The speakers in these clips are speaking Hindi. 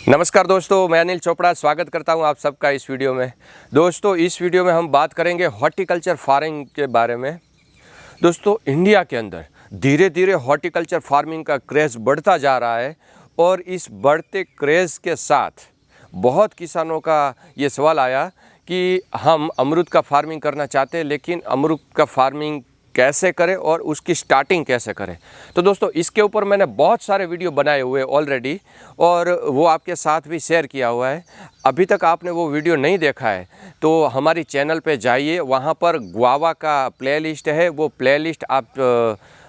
नमस्कार दोस्तों, मैं अनिल चोपड़ा स्वागत करता हूं आप सबका इस वीडियो में। दोस्तों, इस वीडियो में हम बात करेंगे हॉर्टिकल्चर फार्मिंग के बारे में। दोस्तों, इंडिया के अंदर धीरे धीरे हॉर्टिकल्चर फार्मिंग का क्रेज़ बढ़ता जा रहा है और इस बढ़ते क्रेज़ के साथ बहुत किसानों का ये सवाल आया कि हम अमरूद का फार्मिंग करना चाहते हैं, लेकिन अमरूद का फार्मिंग कैसे करें और उसकी स्टार्टिंग कैसे करें। तो दोस्तों, इसके ऊपर मैंने बहुत सारे वीडियो बनाए हुए ऑलरेडी और वो आपके साथ भी शेयर किया हुआ है। अभी तक आपने वो वीडियो नहीं देखा है तो हमारी चैनल पे जाइए, वहाँ पर गुआवा का प्लेलिस्ट है, वो प्लेलिस्ट आप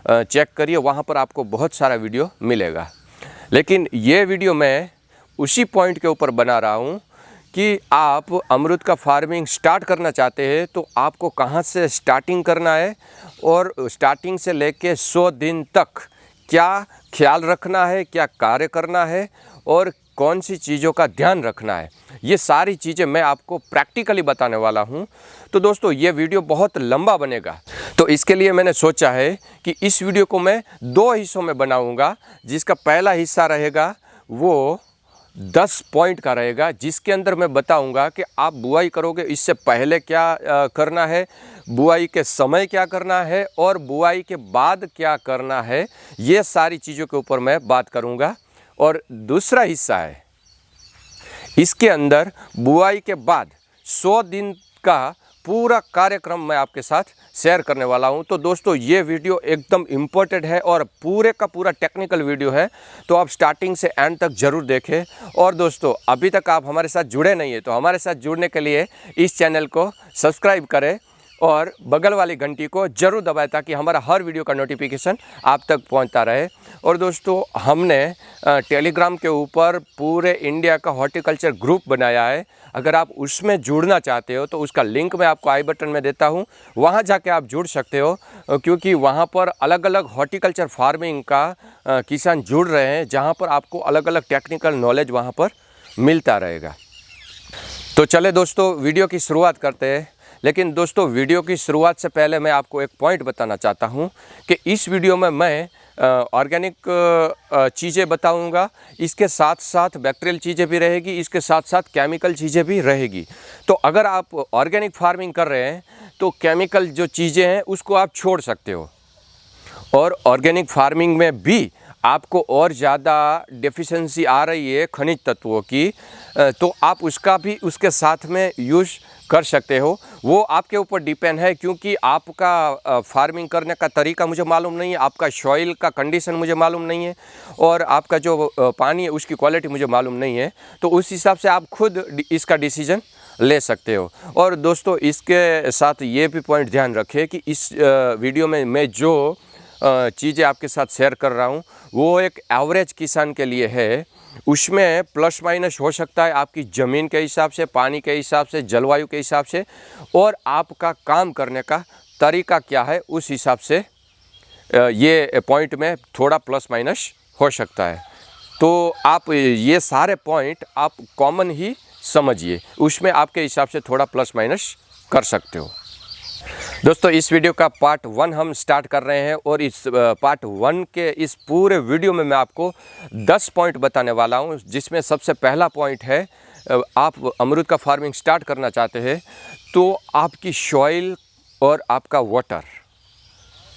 चेक करिए, वहाँ पर आपको बहुत सारा वीडियो मिलेगा। लेकिन ये वीडियो मैं उसी पॉइंट के ऊपर बना रहा हूँ कि आप अमरूद का फार्मिंग स्टार्ट करना चाहते हैं तो आपको कहाँ से स्टार्टिंग करना है और स्टार्टिंग से लेके 100 दिन तक क्या ख्याल रखना है, क्या कार्य करना है और कौन सी चीज़ों का ध्यान रखना है, ये सारी चीज़ें मैं आपको प्रैक्टिकली बताने वाला हूँ। तो दोस्तों, ये वीडियो बहुत लंबा बनेगा, तो इसके लिए मैंने सोचा है कि इस वीडियो को मैं 2 हिस्सों में बनाऊँगा। जिसका पहला हिस्सा रहेगा वो 10 पॉइंट का रहेगा, जिसके अंदर मैं बताऊंगा कि आप बुआई करोगे इससे पहले क्या करना है, बुआई के समय क्या करना है और बुआई के बाद क्या करना है। ये सारी चीज़ों के ऊपर मैं बात करूंगा। और दूसरा हिस्सा है, इसके अंदर बुआई के बाद 100 दिन का पूरा कार्यक्रम मैं आपके साथ शेयर करने वाला हूं। तो दोस्तों, ये वीडियो एकदम इम्पोर्टेंट है और पूरे का पूरा टेक्निकल वीडियो है, तो आप स्टार्टिंग से एंड तक ज़रूर देखें। और दोस्तों, अभी तक आप हमारे साथ जुड़े नहीं है तो हमारे साथ जुड़ने के लिए इस चैनल को सब्सक्राइब करें और बगल वाली घंटी को ज़रूर दबाएं ताकि हमारा हर वीडियो का नोटिफिकेशन आप तक पहुंचता रहे। और दोस्तों, हमने टेलीग्राम के ऊपर पूरे इंडिया का हॉर्टिकल्चर ग्रुप बनाया है। अगर आप उसमें जुड़ना चाहते हो तो उसका लिंक मैं आपको आई बटन में देता हूं, वहां जाके आप जुड़ सकते हो, क्योंकि वहां पर अलग अलग हॉर्टिकल्चर फार्मिंग का किसान जुड़ रहे हैं, जहां पर आपको अलग अलग टेक्निकल नॉलेज वहां पर मिलता रहेगा। तो चले दोस्तों, वीडियो की शुरुआत करते हैं। लेकिन दोस्तों, वीडियो की शुरुआत से पहले मैं आपको एक पॉइंट बताना चाहता हूं कि इस वीडियो में मैं ऑर्गेनिक चीज़ें बताऊंगा, इसके साथ साथ बैक्टीरियल चीज़ें भी रहेगी, इसके साथ साथ केमिकल चीज़ें भी रहेगी। तो अगर आप ऑर्गेनिक फार्मिंग कर रहे हैं तो केमिकल जो चीज़ें हैं उसको आप छोड़ सकते हो, और ऑर्गेनिक फार्मिंग में भी आपको और ज़्यादा डेफिशिएंसी आ रही है खनिज तत्वों की, तो आप उसका भी उसके साथ में यूज़ कर सकते हो। वो आपके ऊपर डिपेंड है, क्योंकि आपका फार्मिंग करने का तरीका मुझे मालूम नहीं है, आपका सॉइल का कंडीशन मुझे मालूम नहीं है और आपका जो पानी है उसकी क्वालिटी मुझे मालूम नहीं है। तो उस हिसाब से आप खुद इसका डिसीजन ले सकते हो। और दोस्तों, इसके साथ ये भी पॉइंट ध्यान रखें कि इस वीडियो में मैं जो चीज़ें आपके साथ शेयर कर रहा हूँ वो एक एवरेज किसान के लिए है। उसमें प्लस माइनस हो सकता है आपकी ज़मीन के हिसाब से, पानी के हिसाब से, जलवायु के हिसाब से, और आपका काम करने का तरीका क्या है उस हिसाब से ये पॉइंट में थोड़ा प्लस माइनस हो सकता है। तो आप ये सारे पॉइंट आप कॉमन ही समझिए, उसमें आपके हिसाब से थोड़ा प्लस माइनस कर सकते हो। दोस्तों, इस वीडियो का पार्ट 1 हम स्टार्ट कर रहे हैं और इस पार्ट 1 के इस पूरे वीडियो में मैं आपको 10 पॉइंट बताने वाला हूं, जिसमें सबसे पहला पॉइंट है, आप अमरूद का फार्मिंग स्टार्ट करना चाहते हैं तो आपकी सॉइल और आपका वाटर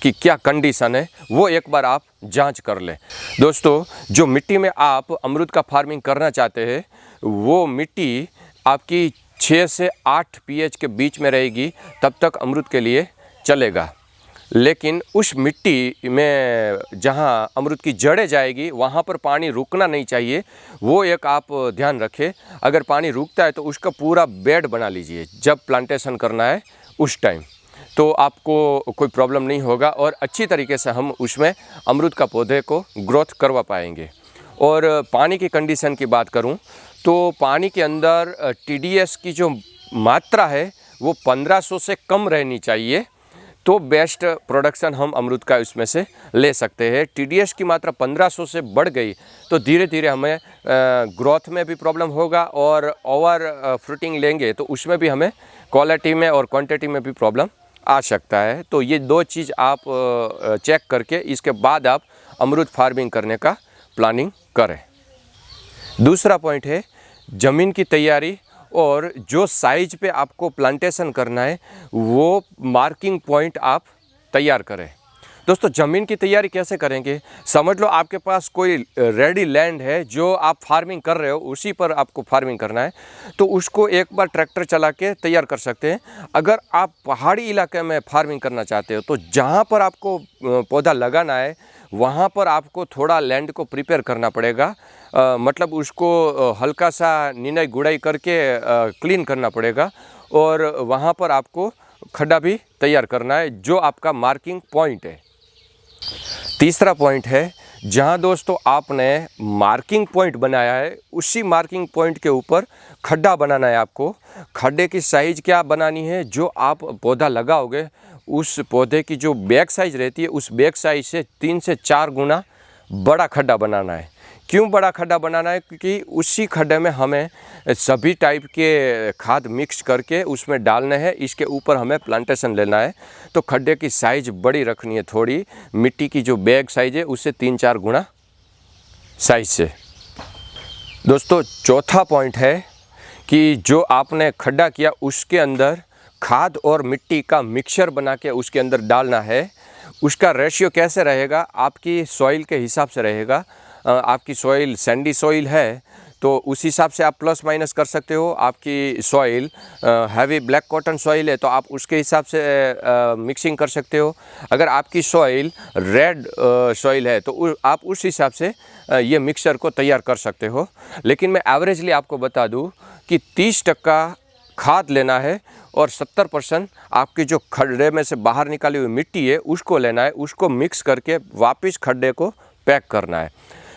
की क्या कंडीशन है वो एक बार आप जांच कर लें। दोस्तों, जो मिट्टी में आप अमरूद का फार्मिंग करना चाहते हैं वो मिट्टी आपकी 6 से 8 pH के बीच में रहेगी, तब तक अमरूद के लिए चलेगा। लेकिन उस मिट्टी में जहाँ अमरूद की जड़ें जाएगी वहाँ पर पानी रुकना नहीं चाहिए, वो एक आप ध्यान रखें। अगर पानी रुकता है तो उसका पूरा बेड बना लीजिए जब प्लांटेशन करना है उस टाइम, तो आपको कोई प्रॉब्लम नहीं होगा और अच्छी तरीके से हम उसमें अमरूद का पौधे को ग्रोथ करवा पाएंगे। और पानी की कंडीशन की बात करूं तो पानी के अंदर TDS की जो मात्रा है वो 1500 से कम रहनी चाहिए, तो बेस्ट प्रोडक्शन हम अमरूद का इसमें से ले सकते हैं। TDS की मात्रा 1500 से बढ़ गई तो धीरे धीरे हमें ग्रोथ में भी प्रॉब्लम होगा और ओवर फ्रूटिंग लेंगे तो उसमें भी हमें क्वालिटी में और क्वांटिटी में भी प्रॉब्लम आ सकता है। तो ये 2 चीज़ आप चेक करके इसके बाद आप अमरूद फार्मिंग करने का प्लानिंग करें। दूसरा पॉइंट है ज़मीन की तैयारी, और जो साइज पे आपको प्लांटेशन करना है वो मार्किंग पॉइंट आप तैयार करें। दोस्तों ज़मीन की तैयारी कैसे करेंगे, समझ लो आपके पास कोई रेडी लैंड है जो आप फार्मिंग कर रहे हो, उसी पर आपको फार्मिंग करना है, तो उसको एक बार ट्रैक्टर चला के तैयार कर सकते हैं। अगर आप पहाड़ी इलाके में फार्मिंग करना चाहते हो तो जहाँ पर आपको पौधा लगाना है वहाँ पर आपको थोड़ा लैंड को प्रिपेयर करना पड़ेगा, मतलब उसको हल्का सा निनाई गुड़ाई करके क्लीन करना पड़ेगा, और वहाँ पर आपको खड्डा भी तैयार करना है जो आपका मार्किंग पॉइंट है। तीसरा पॉइंट है जहाँ दोस्तों आपने मार्किंग पॉइंट बनाया है उसी मार्किंग पॉइंट के ऊपर खड्डा बनाना है आपको। खड्डे की साइज़ क्या बनानी है, जो आप पौधा लगाओगे उस पौधे की जो बैक साइज़ रहती है उस बैक साइज़ से 3 से 4 गुना बड़ा खड्डा बनाना है। क्यों बड़ा खड्डा बनाना है, क्योंकि उसी खड्डे में हमें सभी टाइप के खाद मिक्स करके उसमें डालने हैं, इसके ऊपर हमें प्लांटेशन लेना है। तो खड्डे की साइज़ बड़ी रखनी है थोड़ी, मिट्टी की जो बैग साइज़ है उससे 3-4 गुना साइज़ से। दोस्तों चौथा पॉइंट है कि जो आपने खड्डा किया उसके अंदर खाद और मिट्टी का मिक्सचर बना के उसके अंदर डालना है। उसका रेशियो कैसे रहेगा, आपकी सॉइल के हिसाब से रहेगा। आपकी सॉइल सैंडी सॉइल है तो उस हिसाब से आप प्लस माइनस कर सकते हो। आपकी soil heavy black cotton soil है तो आप उसके हिसाब से मिक्सिंग कर सकते हो। अगर आपकी सॉइल रेड सॉइल है तो आप उस हिसाब से ये मिक्सचर को तैयार कर सकते हो। लेकिन मैं एवरेजली आपको बता दूं कि 30% खाद लेना है और 70% आपकी जो खड्डे में से बाहर निकाली हुई मिट्टी है उसको लेना है, उसको मिक्स करके वापस खड्डे को पैक करना है।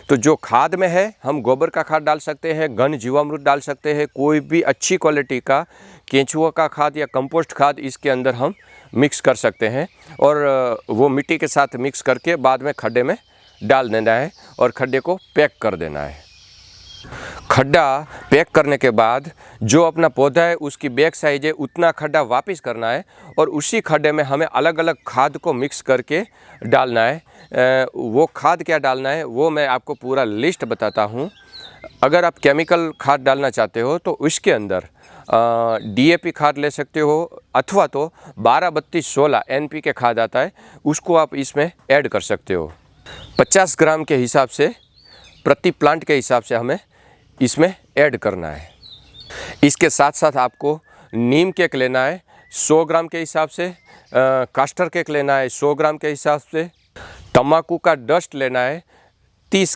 तो जो खाद में है हम गोबर का खाद डाल सकते हैं, घन जीवामृत डाल सकते हैं, कोई भी अच्छी क्वालिटी का केंचुआ का खाद या कंपोस्ट खाद इसके अंदर हम मिक्स कर सकते हैं, और वो मिट्टी के साथ मिक्स करके बाद में खड्डे में डाल देना है और खड्डे को पैक कर देना है। खड्डा पैक करने के बाद जो अपना पौधा है उसकी बैक साइज है उतना खड्डा वापस करना है, और उसी खड्डे में हमें अलग अलग खाद को मिक्स करके डालना है। वो खाद क्या डालना है वो मैं आपको पूरा लिस्ट बताता हूँ। अगर आप केमिकल खाद डालना चाहते हो तो उसके अंदर DAP खाद ले सकते हो, अथवा तो 12-32-16 NPK खाद आता है, उसको आप इसमें ऐड कर सकते हो। 50 ग्राम के हिसाब से प्रति प्लांट के हिसाब से हमें इसमें ऐड करना है। इसके साथ साथ आपको नीम केक लेना है 100 ग्राम के हिसाब से, कास्टर केक लेना है 100 ग्राम के हिसाब से, तम्बाकू का डस्ट लेना है 30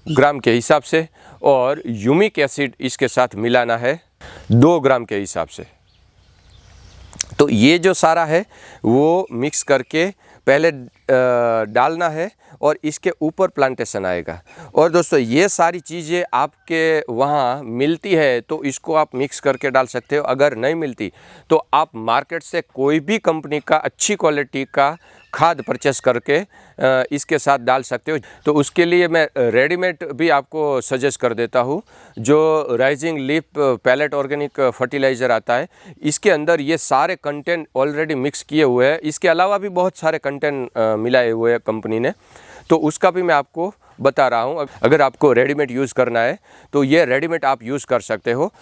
ग्राम के हिसाब से, और यूमिक एसिड इसके साथ मिलाना है 2 ग्राम के हिसाब से। तो ये जो सारा है वो मिक्स करके पहले डालना है और इसके ऊपर प्लांटेशन आएगा। और दोस्तों ये सारी चीज़ें आपके वहाँ मिलती है तो इसको आप मिक्स करके डाल सकते हो। अगर नहीं मिलती तो आप मार्केट से कोई भी कंपनी का अच्छी क्वालिटी का खाद परचेस करके इसके साथ डाल सकते हो। तो उसके लिए मैं रेडीमेड भी आपको सजेस्ट कर देता हूँ, जो rising leaf pellet organic fertiliser आता है। इसके अंदर ये सारे कंटेंट ऑलरेडी मिक्स किए हुए हैं। इसके अलावा भी बहुत सारे कंटेंट मिलाए हुए हैं कंपनी ने, तो उसका भी मैं आपको बता रहा हूँ। अगर आपको रेडीमेड यूज़ करना है तो ये रेडीमेड आप यूज़ कर सकते हो।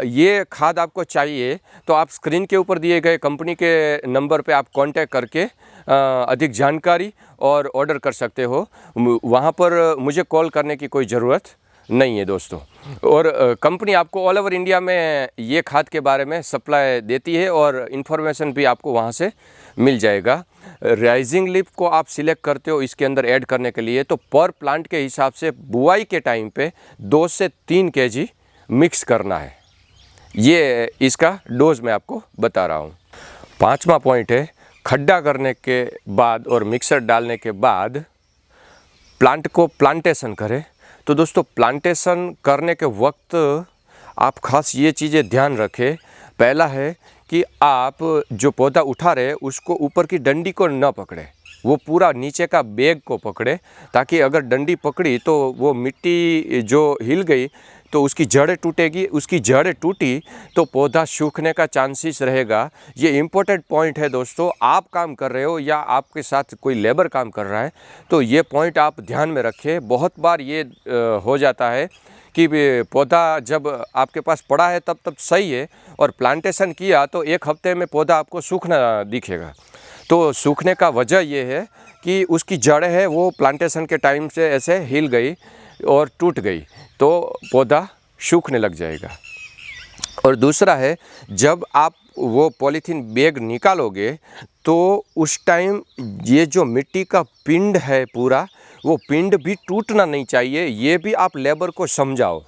ये खाद आपको चाहिए तो आप स्क्रीन के ऊपर दिए गए कंपनी के नंबर पे आप कांटेक्ट करके अधिक जानकारी और ऑर्डर कर सकते हो। वहाँ पर मुझे कॉल करने की कोई ज़रूरत नहीं है दोस्तों। और कंपनी आपको ऑल ओवर इंडिया में ये खाद के बारे में सप्लाई देती है और इन्फॉर्मेशन भी आपको वहाँ से मिल जाएगा। राइजिंग लीफ को आप सिलेक्ट करते हो इसके अंदर ऐड करने के लिए, तो पर प्लांट के हिसाब से बुआई के टाइम पे 2 से 3 kg मिक्स करना है। ये इसका डोज मैं आपको बता रहा हूँ। 5वां पॉइंट है खड्डा करने के बाद और मिक्सर डालने के बाद प्लांट को प्लांटेशन करें। तो दोस्तों प्लांटेशन करने के वक्त आप खास ये चीज़ें ध्यान रखें। पहला है कि आप जो पौधा उठा रहे हैं उसको ऊपर की डंडी को न पकड़े, वो पूरा नीचे का बेग को पकड़े, ताकि अगर डंडी पकड़ी तो वो मिट्टी जो हिल गई तो उसकी जड़ें टूटेगी, उसकी जड़ें टूटी तो पौधा सूखने का चांसेस रहेगा। ये इम्पोर्टेंट पॉइंट है दोस्तों। आप काम कर रहे हो या आपके साथ कोई लेबर काम कर रहा है तो ये पॉइंट आप ध्यान में रखें। बहुत बार ये हो जाता है कि पौधा जब आपके पास पड़ा है तब सही है, और प्लांटेशन किया तो एक हफ्ते में पौधा आपको सूखना दिखेगा। तो सूखने का वजह ये है कि उसकी जड़ है वो प्लांटेशन के टाइम से ऐसे हिल गई और टूट गई, तो पौधा सूखने लग जाएगा। और दूसरा है, जब आप वो पॉलीथीन बैग निकालोगे तो उस टाइम ये जो मिट्टी का पिंड है पूरा, वो पिंड भी टूटना नहीं चाहिए। ये भी आप लेबर को समझाओ,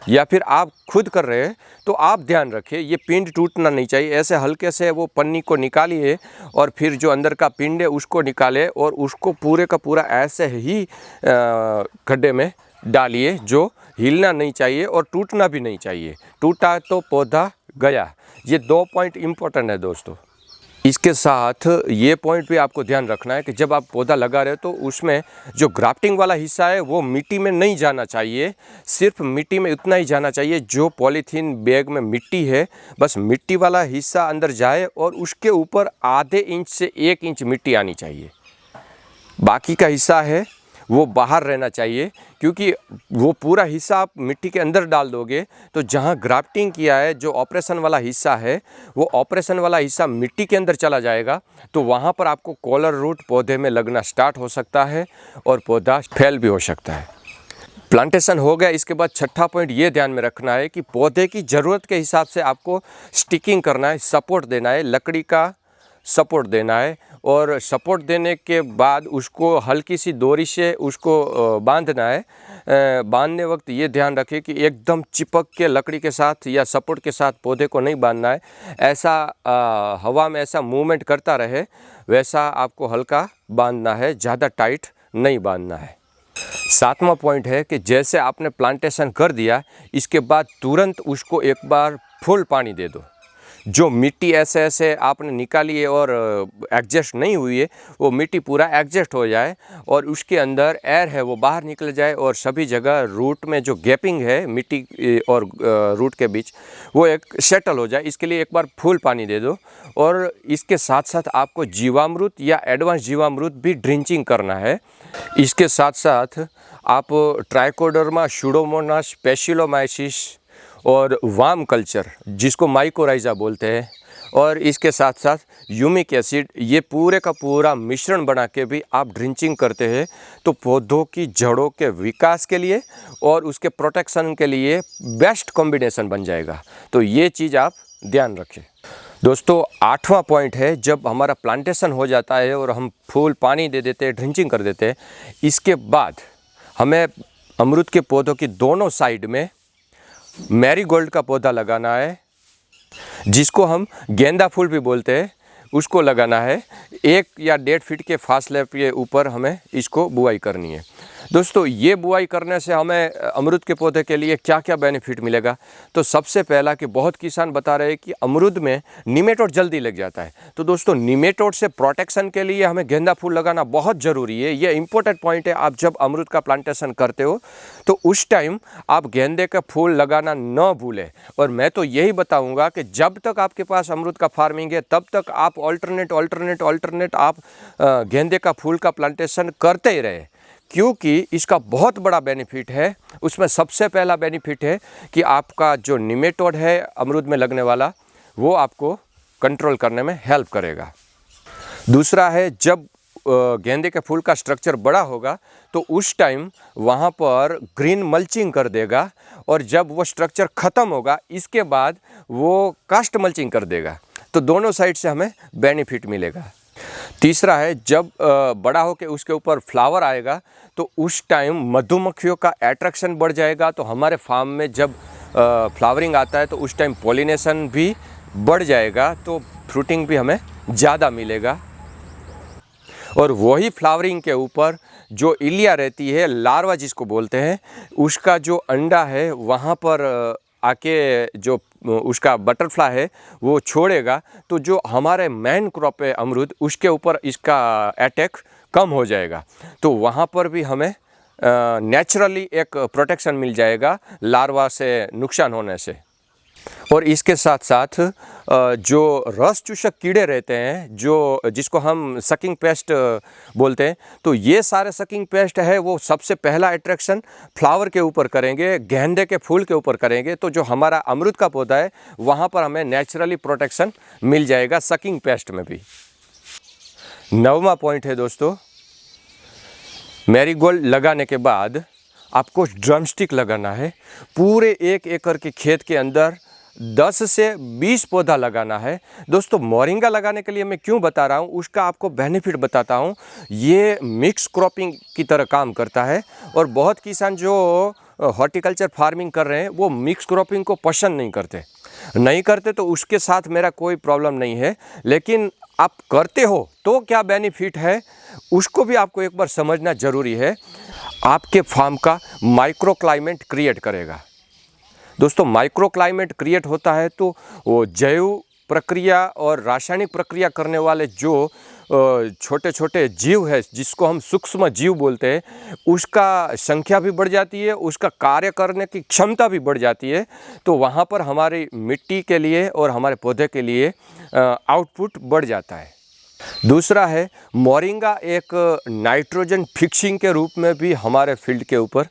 या फिर आप खुद कर रहे हैं तो आप ध्यान रखें ये पिंड टूटना नहीं चाहिए। ऐसे हल्के से वो पन्नी को निकालिए और फिर जो अंदर का पिंड है उसको निकाले और उसको पूरे का पूरा ऐसे ही गड्ढे में डालिए, जो हिलना नहीं चाहिए और टूटना भी नहीं चाहिए। टूटा तो पौधा गया। ये 2 पॉइंट इम्पोर्टेंट है दोस्तों। इसके साथ ये पॉइंट भी आपको ध्यान रखना है कि जब आप पौधा लगा रहे हो तो उसमें जो ग्राफ्टिंग वाला हिस्सा है वो मिट्टी में नहीं जाना चाहिए। सिर्फ मिट्टी में उतना ही जाना चाहिए जो पॉलीथीन बैग में मिट्टी है, बस मिट्टी वाला हिस्सा अंदर जाए और उसके ऊपर आधे इंच से 1 इंच मिट्टी आनी चाहिए। बाकी का हिस्सा है वो बाहर रहना चाहिए, क्योंकि वो पूरा हिस्सा आप मिट्टी के अंदर डाल दोगे तो जहाँ ग्राफ्टिंग किया है, जो ऑपरेशन वाला हिस्सा है, वो ऑपरेशन वाला हिस्सा मिट्टी के अंदर चला जाएगा, तो वहाँ पर आपको कॉलर रूट पौधे में लगना स्टार्ट हो सकता है और पौधा फेल भी हो सकता है। प्लांटेशन हो गया। इसके बाद छठा पॉइंट ये ध्यान में रखना है कि पौधे की ज़रूरत के हिसाब से आपको स्टिकिंग करना है, सपोर्ट देना है, लकड़ी का सपोर्ट देना है। और सपोर्ट देने के बाद उसको हल्की सी डोरी से उसको बांधना है। बांधने वक्त ये ध्यान रखें कि एकदम चिपक के लकड़ी के साथ या सपोर्ट के साथ पौधे को नहीं बांधना है। ऐसा हवा में ऐसा मूवमेंट करता रहे वैसा आपको हल्का बांधना है, ज़्यादा टाइट नहीं बांधना है। 7वां पॉइंट है कि जैसे आपने प्लांटेशन कर दिया, इसके बाद तुरंत उसको एक बार फुल पानी दे दो। जो मिट्टी ऐसे ऐसे आपने निकाली है और एडजस्ट नहीं हुई है, वो मिट्टी पूरा एडजस्ट हो जाए और उसके अंदर एयर है वो बाहर निकल जाए और सभी जगह रूट में जो गैपिंग है मिट्टी और रूट के बीच वो एक सेटल हो जाए। इसके लिए एक बार फुल पानी दे दो। और इसके साथ साथ आपको जीवामृत या एडवांस जीवामृत भी ड्रिंचिंग करना है। इसके साथ साथ आप ट्राइकोडर्मा, सूडोमोनास, स्पेसिलोमाइसिस और वार्म कल्चर जिसको माइकोराइजा बोलते हैं, और इसके साथ साथ ह्यूमिक एसिड, ये पूरे का पूरा मिश्रण बना के भी आप ड्रिंचिंग करते हैं तो पौधों की जड़ों के विकास के लिए और उसके प्रोटेक्शन के लिए बेस्ट कॉम्बिनेशन बन जाएगा। तो ये चीज़ आप ध्यान रखें दोस्तों। 8वां पॉइंट है, जब हमारा प्लांटेशन हो जाता है और हम फुल पानी दे देते हैं, ड्रिंचिंग कर देते हैं, इसके बाद हमें अमरूद के पौधों की दोनों साइड में मैरीगोल्ड का पौधा लगाना है, जिसको हम गेंदा फूल भी बोलते हैं, उसको लगाना है। 1 या 1.5 फीट के फासले के ऊपर हमें इसको बुआई करनी है। दोस्तों ये बुआई करने से हमें अमरूद के पौधे के लिए क्या क्या बेनिफिट मिलेगा, तो सबसे पहला कि बहुत किसान बता रहे हैं कि अमरूद में निमेटोड जल्दी लग जाता है। तो दोस्तों निमेटोड से प्रोटेक्शन के लिए हमें गेंदा फूल लगाना बहुत ज़रूरी है। ये इंपॉर्टेंट पॉइंट है। आप जब अमरूद का प्लांटेशन करते हो तो उस टाइम आप गेंदे का फूल लगाना न भूलें। और मैं तो यही बताऊँगा कि जब तक आपके पास अमरूद का फार्मिंग है तब तक आप ऑल्टरनेट आप गेंदे का फूल का प्लांटेशन करते ही रहे, क्योंकि इसका बहुत बड़ा बेनिफिट है। उसमें सबसे पहला बेनिफिट है कि आपका जो निमेटोड है अमरूद में लगने वाला, वो आपको कंट्रोल करने में हेल्प करेगा। दूसरा है, जब गेंदे के फूल का स्ट्रक्चर बड़ा होगा तो उस टाइम वहाँ पर ग्रीन मल्चिंग कर देगा, और जब वो स्ट्रक्चर ख़त्म होगा इसके बाद वो कास्ट मल्चिंग कर देगा। तो दोनों साइड से हमें बेनिफिट मिलेगा। तीसरा है, जब बड़ा हो के उसके ऊपर फ्लावर आएगा तो उस टाइम मधुमक्खियों का अट्रैक्शन बढ़ जाएगा। तो हमारे फार्म में जब फ्लावरिंग आता है तो उस टाइम पॉलिनेशन भी बढ़ जाएगा, तो फ्रूटिंग भी हमें ज़्यादा मिलेगा। और वही फ्लावरिंग के ऊपर जो इलिया रहती है, लार्वा जिसको बोलते हैं, उसका जो अंडा है वहाँ पर आके जो उसका बटरफ्लाई है वो छोड़ेगा, तो जो हमारे मेन क्रॉप है अमरूद, उसके ऊपर इसका अटैक कम हो जाएगा। तो वहाँ पर भी हमें नेचुरली एक प्रोटेक्शन मिल जाएगा लार्वा से नुकसान होने से। और इसके साथ साथ जो रस चूसक कीड़े रहते हैं, जो जिसको हम सकिंग पेस्ट बोलते हैं, तो ये सारे सकिंग पेस्ट है वो सबसे पहला अट्रैक्शन फ्लावर के ऊपर करेंगे, गेंदे के फूल के ऊपर करेंगे। तो जो हमारा अमरूद का पौधा है वहाँ पर हमें नेचुरली प्रोटेक्शन मिल जाएगा सकिंग पेस्ट में भी। 9वां पॉइंट है दोस्तों, मैरीगोल्ड लगाने के बाद आपको ड्रमस्टिक लगाना है। पूरे 1 एकड़ के खेत के अंदर 10 से 20 पौधा लगाना है। दोस्तों मोरिंगा लगाने के लिए मैं क्यों बता रहा हूँ, उसका आपको बेनिफिट बताता हूँ। ये मिक्स क्रॉपिंग की तरह काम करता है और बहुत किसान जो हॉर्टिकल्चर फार्मिंग कर रहे हैं वो मिक्स क्रॉपिंग को पसंद नहीं करते, तो उसके साथ मेरा कोई प्रॉब्लम नहीं है। लेकिन आप करते हो तो क्या बेनिफिट है उसको भी आपको एक बार समझना ज़रूरी है। आपके फार्म का माइक्रो क्लाइमेट क्रिएट करेगा। दोस्तों माइक्रो क्लाइमेट क्रिएट होता है तो वो जैव प्रक्रिया और रासायनिक प्रक्रिया करने वाले जो छोटे छोटे जीव है, जिसको हम सूक्ष्म जीव बोलते हैं, उसका संख्या भी बढ़ जाती है, उसका कार्य करने की क्षमता भी बढ़ जाती है। तो वहाँ पर हमारी मिट्टी के लिए और हमारे पौधे के लिए आउटपुट बढ़ जाता है। दूसरा है मोरिंगा एक नाइट्रोजन फिक्सिंग के रूप में भी हमारे फील्ड के ऊपर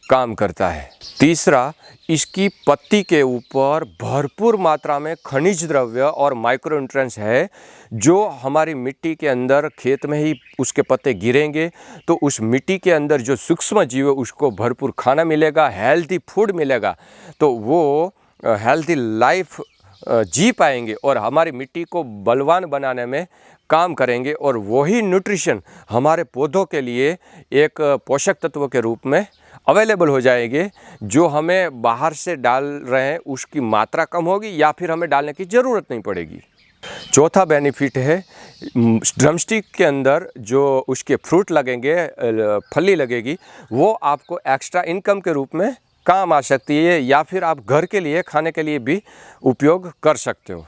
काम करता है। तीसरा, इसकी पत्ती के ऊपर भरपूर मात्रा में खनिज द्रव्य और माइक्रो न्यूट्रिएंट्स है, जो हमारी मिट्टी के अंदर खेत में ही उसके पत्ते गिरेंगे तो उस मिट्टी के अंदर जो सूक्ष्म जीव है उसको भरपूर खाना मिलेगा, हेल्दी फूड मिलेगा, तो वो हेल्दी लाइफ जी पाएंगे और हमारी मिट्टी को बलवान बनाने में काम करेंगे। और वही न्यूट्रिशन हमारे पौधों के लिए एक पोषक तत्व के रूप में अवेलेबल हो जाएंगे, जो हमें बाहर से डाल रहे हैं उसकी मात्रा कम होगी या फिर हमें डालने की ज़रूरत नहीं पड़ेगी। चौथा बेनिफिट है ड्रमस्टिक के अंदर जो उसके फ्रूट लगेंगे, फली लगेगी, वो आपको एक्स्ट्रा इनकम के रूप में काम आ सकती है या फिर आप घर के लिए खाने के लिए भी उपयोग कर सकते हो।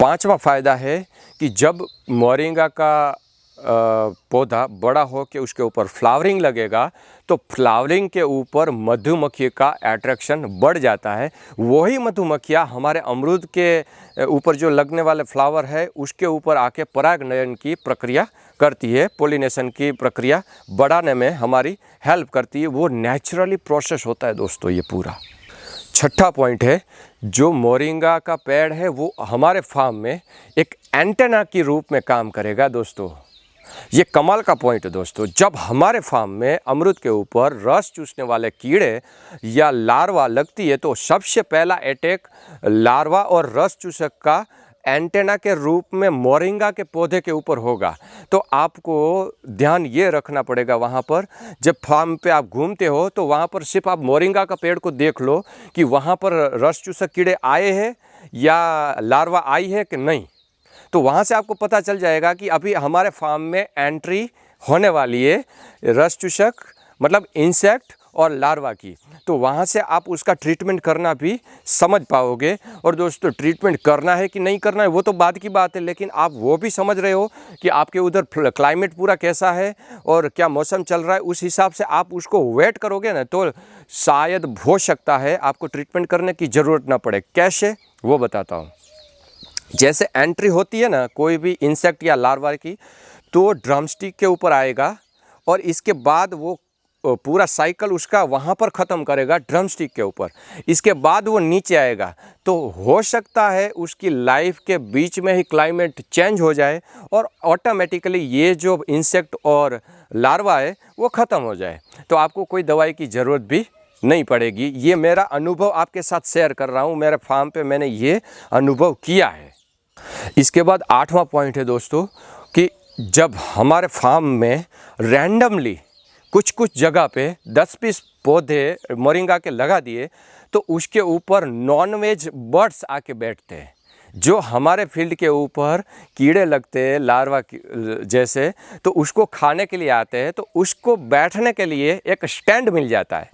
5वां फ़ायदा है कि जब मोरिंगा का पौधा बड़ा हो के उसके ऊपर फ्लावरिंग लगेगा तो फ्लावरिंग के ऊपर मधुमक्खी का अट्रैक्शन बढ़ जाता है। वही मधुमक्खियाँ हमारे अमरूद के ऊपर जो लगने वाले फ्लावर है उसके ऊपर आके परागनयन की प्रक्रिया करती है, पोलिनेशन की प्रक्रिया बढ़ाने में हमारी हेल्प करती है। वो नेचुरली प्रोसेस होता है दोस्तों ये पूरा। 6ठा पॉइंट है, जो मोरिंगा का पेड़ है वो हमारे फार्म में एक एंटेना के रूप में काम करेगा। दोस्तों ये कमाल का पॉइंट है दोस्तों। जब हमारे फार्म में अमरूद के ऊपर रस चूसने वाले कीड़े या लार्वा लगती है तो सबसे पहला अटैक लार्वा और रस चूसक का एंटेना के रूप में मोरिंगा के पौधे के ऊपर होगा। तो आपको ध्यान ये रखना पड़ेगा, वहाँ पर जब फार्म पे आप घूमते हो तो वहाँ पर सिर्फ आप मोरिंगा का पेड़ को देख लो कि वहाँ पर रस चूसक कीड़े आए हैं या लार्वा आई है कि नहीं। तो वहाँ से आपको पता चल जाएगा कि अभी हमारे फार्म में एंट्री होने वाली है रस चूसक मतलब इंसेक्ट और लार्वा की। तो वहाँ से आप उसका ट्रीटमेंट करना भी समझ पाओगे। और दोस्तों ट्रीटमेंट करना है कि नहीं करना है वो तो बाद की बात है, लेकिन आप वो भी समझ रहे हो कि आपके उधर क्लाइमेट पूरा कैसा है और क्या मौसम चल रहा है, उस हिसाब से आप उसको वेट करोगे ना तो शायद हो सकता है आपको ट्रीटमेंट करने की ज़रूरत ना पड़े। कैसे वो बताता हूँ। जैसे एंट्री होती है ना कोई भी इंसेक्ट या लार्वा की, तो ड्रमस्टिक के ऊपर आएगा और इसके बाद वो पूरा साइकिल उसका वहाँ पर ख़त्म करेगा ड्रमस्टिक के ऊपर। इसके बाद वो नीचे आएगा तो हो सकता है उसकी लाइफ के बीच में ही क्लाइमेट चेंज हो जाए और ऑटोमेटिकली ये जो इंसेक्ट और लार्वा है वो ख़त्म हो जाए। तो आपको कोई दवाई की ज़रूरत भी नहीं पड़ेगी। ये मेरा अनुभव आपके साथ शेयर कर रहा हूँ, मेरे फार्म पे मैंने ये अनुभव किया है। इसके बाद 8वां पॉइंट है दोस्तों कि जब हमारे फार्म में रैंडमली कुछ जगह पे 10-20 पौधे मोरिंगा के लगा दिए तो उसके ऊपर नॉन-वेज बर्ड्स आके बैठते हैं। जो हमारे फील्ड के ऊपर कीड़े लगते हैं लार्वा जैसे, तो उसको खाने के लिए आते हैं, तो उसको बैठने के लिए एक स्टैंड मिल जाता है।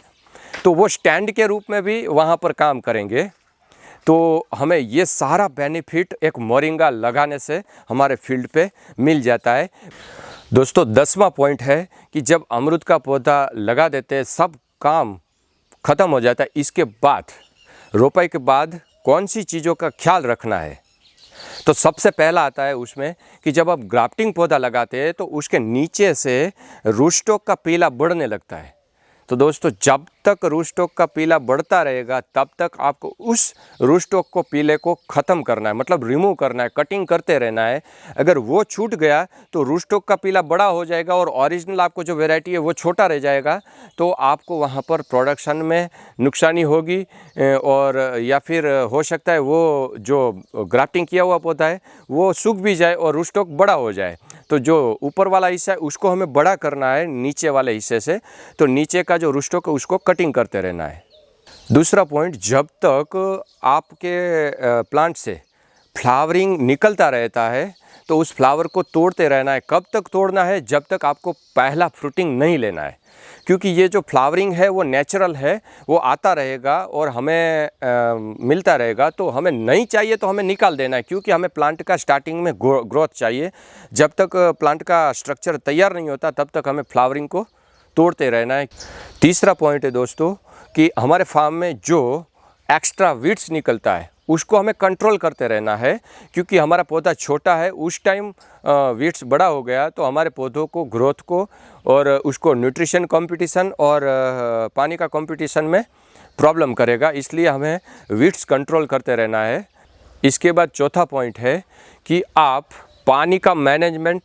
तो वो स्टैंड के रूप में भी वहाँ पर काम करेंगे। तो हमें ये सारा बेनिफिट एक मोरिंगा लगाने से हमारे फील्ड पे मिल जाता है। दोस्तों 10वां पॉइंट है कि जब अमरूद का पौधा लगा देते हैं, सब काम ख़त्म हो जाता है, इसके बाद रोपाई के बाद कौन सी चीज़ों का ख्याल रखना है। तो सबसे पहला आता है उसमें कि जब आप ग्राफ्टिंग पौधा लगाते हैं तो उसके नीचे से रूट स्टॉक का पीला बढ़ने लगता है। तो दोस्तों जब तक रूट स्टॉक का पीला बढ़ता रहेगा तब तक आपको उस रूट स्टॉक को पीले को ख़त्म करना है, मतलब रिमूव करना है, कटिंग करते रहना है। अगर वो छूट गया तो रूट स्टॉक का पीला बड़ा हो जाएगा और ओरिजिनल आपको जो वैरायटी है वो छोटा रह जाएगा। तो आपको वहाँ पर प्रोडक्शन में नुकसानी होगी और या फिर हो सकता है वो जो ग्राफ्टिंग किया हुआ पौधा है वो सूख भी जाए और रूट स्टॉक बड़ा हो जाए। तो जो ऊपर वाला हिस्सा है उसको हमें बड़ा करना है नीचे वाले हिस्से से, तो नीचे का जो रूट स्टॉक है उसको कटिंग करते रहना है। दूसरा पॉइंट, जब तक आपके प्लांट से फ्लावरिंग निकलता रहता है तो उस फ्लावर को तोड़ते रहना है। कब तक तोड़ना है? जब तक आपको पहला फ्रूटिंग नहीं लेना है, क्योंकि ये जो फ्लावरिंग है वो नेचुरल है, वो आता रहेगा और हमें मिलता रहेगा। तो हमें नहीं चाहिए तो हमें निकाल देना है, क्योंकि हमें प्लांट का स्टार्टिंग में ग्रोथ चाहिए। जब तक प्लांट का स्ट्रक्चर तैयार नहीं होता तब तक हमें फ्लावरिंग को तोड़ते रहना है। तीसरा पॉइंट है दोस्तों कि हमारे फार्म में जो एक्स्ट्रा वीड्स निकलता है उसको हमें कंट्रोल करते रहना है, क्योंकि हमारा पौधा छोटा है, उस टाइम वीड्स बड़ा हो गया तो हमारे पौधों को ग्रोथ को और उसको न्यूट्रिशन कंपटीशन और पानी का कंपटीशन में प्रॉब्लम करेगा। इसलिए हमें वीड्स कंट्रोल करते रहना है। इसके बाद चौथा पॉइंट है कि आप पानी का मैनेजमेंट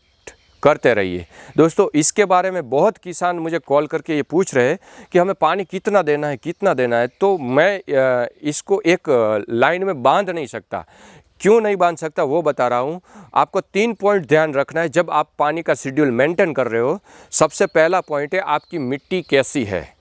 करते रहिए। दोस्तों इसके बारे में बहुत किसान मुझे कॉल करके ये पूछ रहे हैं कि हमें पानी कितना देना है। तो मैं इसको एक लाइन में बांध नहीं सकता। क्यों नहीं बांध सकता वो बता रहा हूँ। आपको 3 पॉइंट ध्यान रखना है जब आप पानी का शेड्यूल मेंटेन कर रहे हो। सबसे पहला पॉइंट है आपकी मिट्टी कैसी है,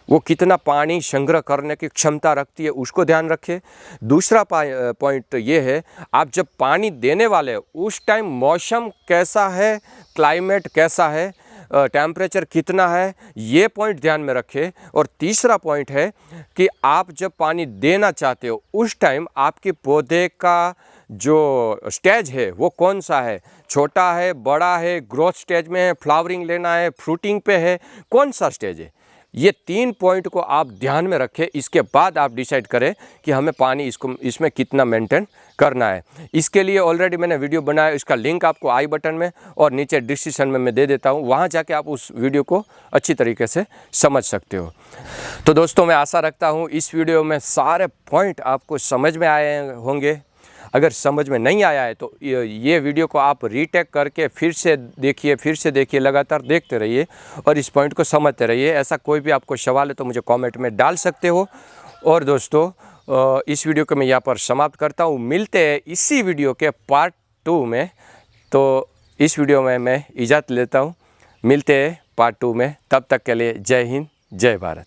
वो कितना पानी संग्रह करने की क्षमता रखती है, उसको ध्यान रखें। दूसरा पॉइंट ये है, आप जब पानी देने वाले उस टाइम मौसम कैसा है, क्लाइमेट कैसा है, टेम्परेचर कितना है, ये पॉइंट ध्यान में रखें। और तीसरा पॉइंट है कि आप जब पानी देना चाहते हो उस टाइम आपके पौधे का जो स्टेज है वो कौन सा है, छोटा है, बड़ा है, ग्रोथ स्टेज में है, फ्लावरिंग लेना है, फ्रूटिंग पे है, कौन सा स्टेज है। ये 3 पॉइंट को आप ध्यान में रखें। इसके बाद आप डिसाइड करें कि हमें पानी इसमें कितना मेंटेन करना है। इसके लिए ऑलरेडी मैंने वीडियो बनाया, इसका लिंक आपको आई बटन में और नीचे डिस्क्रिप्शन में मैं दे देता हूँ, वहाँ जाके आप उस वीडियो को अच्छी तरीके से समझ सकते हो। तो दोस्तों मैं आशा रखता हूँ इस वीडियो में सारे पॉइंट आपको समझ में आए होंगे। अगर समझ में नहीं आया है तो ये वीडियो को आप रीटेक करके फिर से देखिए, लगातार देखते रहिए और इस पॉइंट को समझते रहिए। ऐसा कोई भी आपको सवाल है तो मुझे कमेंट में डाल सकते हो। और दोस्तों इस वीडियो को मैं यहाँ पर समाप्त करता हूँ। मिलते हैं इसी वीडियो के पार्ट 2 में। तो इस वीडियो में मैं इजाज़त लेता हूँ, मिलते हैं पार्ट 2 में। तब तक के लिए जय हिंद, जय भारत।